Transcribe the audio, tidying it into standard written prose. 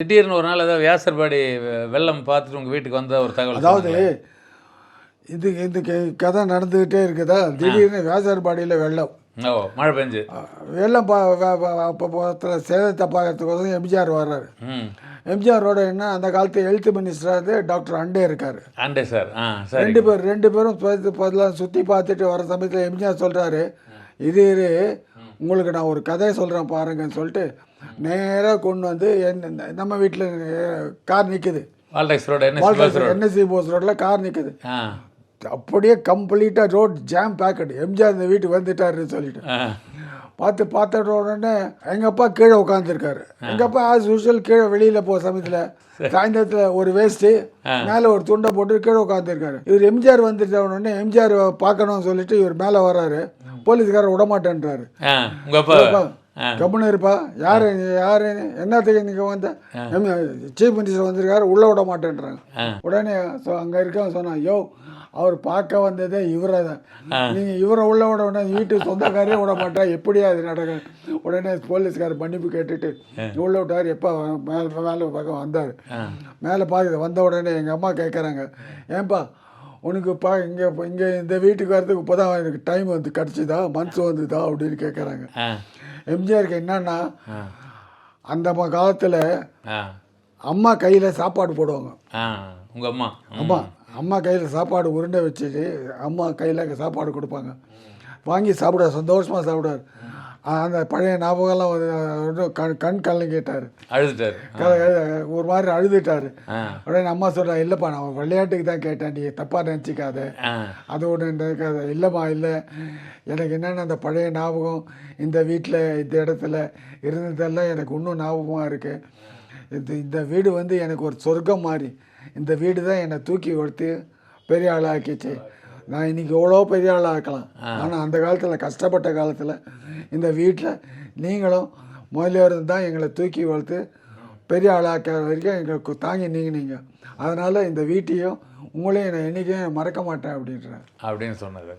திடீர்னு ஒரு நாள் ஏதாவது வியாசர்பாடி வெள்ளம் பார்த்துட்டு உங்கள் வீட்டுக்கு வந்த ஒரு தகவல். அதாவது இந்த கதை நடந்துக்கிட்டே இருக்குதா, திடீர்னு வியாசர்பாடியில் வெள்ளம். மழை பெஞ்சு வெள்ளம் சேதத்தை பார்க்கறதுக்கோசம் எம்ஜிஆர் வர்றாரு. எம்ஜிஆரோட என்ன அந்த காலத்து ஹெல்த் மினிஸ்டராக டாக்டர் அண்டே இருக்காரு. அண்டே சார் ரெண்டு பேரும் சுற்றி பார்த்துட்டு வர சமயத்தில் எம்ஜிஆர் சொல்கிறாரு, இது உங்களுக்கு நான் ஒரு கதை சொல்கிறேன் பாருங்கன்னு சொல்லிட்டு நேராக கொண்டு வந்து நம்ம வீட்டில் கார் நிற்குது. என்எஸ்சி போஸ் ரோட்டில் கார் நிற்குது. அப்படியே கம்ப்ளீட்டாக ரோட் ஜாம் பேக்கடு. எம்ஜிஆர் இந்த வீட்டுக்கு வந்துட்டாருன்னு சொல்லிட்டு பார்த்த உடனே எங்கள் அப்பா கீழே உட்காந்துருக்காரு. எங்கள் அப்பா ஆஸ் யூஷுவல் கீழே வெளியில் போகிற சமயத்தில் சாயந்தரத்தில் ஒரு வேஸ்ட்டு மேலே ஒரு துண்டை போட்டு கீழே உட்காந்துருக்காரு. இவர் எம்ஜிஆர் வந்துட்ட உடனே எம்ஜிஆர் பார்க்கணும்னு சொல்லிட்டு இவர் மேலே வர்றாரு. போலீஸ்காரர் விடமாட்டேன்றாரு. கம்முன்னு இருப்பா, யார் என்னத்துக்கு இன்றைக்கி வந்த சீஃப் மினிஸ்டர் வந்திருக்காரு, உள்ளே விட மாட்டேன்றாங்க. உடனே அங்கே இருக்கவன் சொன்னான், யோ அவர் பார்க்க வந்ததே இவரை தான், நீங்கள் இவரை உள்ள விட வேண்டாம், வீட்டுக்கு சொந்தக்காரே விட மாட்டா, எப்படியா அது நடக்க. உடனே போலீஸ்காரர் மன்னிப்பு கேட்டுட்டு உள்ள விட்டார். எப்போ மேலே பக்கம் வந்தார். மேலே பார்க்குது. வந்த உடனே எங்கள் அம்மா கேட்குறாங்க, ஏன்பா உனக்கு இங்கே இந்த வீட்டுக்கு வரதுக்கு இப்போ தான் எனக்கு டைம் வந்து கிடச்சிதா, மனசு வந்துதா அப்படின்னு கேட்குறாங்க. எம்ஜிஆருக்கு என்னன்னா, அந்த காலத்தில் அம்மா கையில் சாப்பாடு போடுவாங்க. உங்கள் அம்மா கையில் சாப்பாடு உருண்டை வச்சுட்டு அம்மா கையில் சாப்பாடு கொடுப்பாங்க. வாங்கி சாப்பிடுவார், சந்தோஷமாக சாப்பிடுவார். அந்த பழைய ஞாபகம்லாம் கண் கலங்கிட்டார், ஒரு மாதிரி அழுதுட்டார். உடனே அம்மா சொல்கிறா, இல்லைப்பா நான் விளையாட்டுக்கு தான் கேட்டேன், நீ தப்பாக நினச்சிக்காத, அது ஒன்று நினைக்காத. இல்லைம்மா இல்லை, எனக்கு என்னென்ன அந்த பழைய ஞாபகம் இந்த வீட்டில் இந்த இடத்துல இருந்ததெல்லாம் எனக்கு இன்னும் ஞாபகமாக இருக்குது. இந்த வீடு வந்து எனக்கு ஒரு சொர்க்கம் மாதிரி. இந்த வீடு தான் என்னை தூக்கி கொடுத்து பெரிய ஆளாக்கிச்சு. நான் இன்றைக்கி எவ்வளோ பெரிய ஆளாக ஆக்கலாம். ஆனால் அந்த காலத்தில் கஷ்டப்பட்ட காலத்தில் இந்த வீட்டில் நீங்களும் முதலியாரும் தான் எங்களை தூக்கி வளர்த்து பெரிய ஆளாக்க வரைக்கும் எங்களுக்கு தாங்கி நீங்கள். அதனால் இந்த வீட்டையும் உங்களையும் நான் என்றைக்கும் மறக்க மாட்டேன் அப்படின்னு சொன்னது.